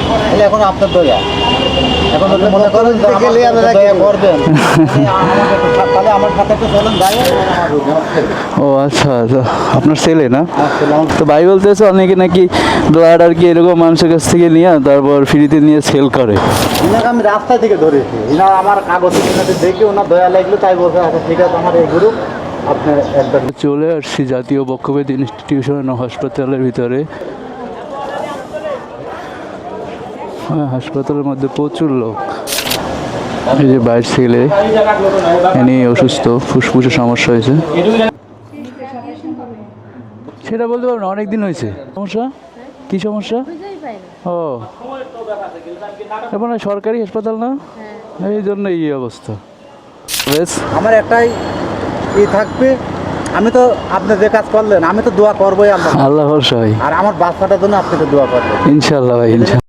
তাহলে এখন আপনার দয়া, এখন যদি মনে করেন যে আমার সাথে দয়া করবেন, তাহলে আমার সাথে একটু চলেন যাই। ও আচ্ছা আচ্ছা, আপনার ছেলে না? তো ভাই বলতেছে অনেকে নাকি ব্লাড আর কি এরকম মানুষের কাছ থেকে নিয়ে তারপর ফ্রিতে নিয়ে সেল করে। ইনাকে আমি রাস্তা থেকে ধরেছি, ইনা আমার কাগজ দেখে ওনার দয়া লাগলো, তাই বলছে আচ্ছা ঠিক আছে আমার এই গ্রুপ আপনি একবার। চলে আসছি জাতীয় বক্ষব্যাধি ইনস্টিটিউশন ও হাসপাতালের ভিতরে। হ্যাঁ, হাসপাতালের মধ্যে প্রচুর লোক। এই যে বাইর ছেলে, ইনি অসুস্থ, ফুসফুসে সমস্যা হয়েছে। সেটা বলতে পারবো না, অনেকদিন হয়েছে। সমস্যা কি সমস্যা? ও এখন সরকারি হাসপাতাল না, এই জন্য এই অবস্থা। বেশ, আমার একটাই থাকবে, আমি তো আপনি যে কাজ করলেন আমি তো দোয়া করবোই আল্লাহ, আল্লাহ ভরসা ভাই, আর আমার বাচ্চাটার জন্য আপনি তো দোয়া করবেন ইনশাল্লাহ ভাই, ইনশাল্লাহ।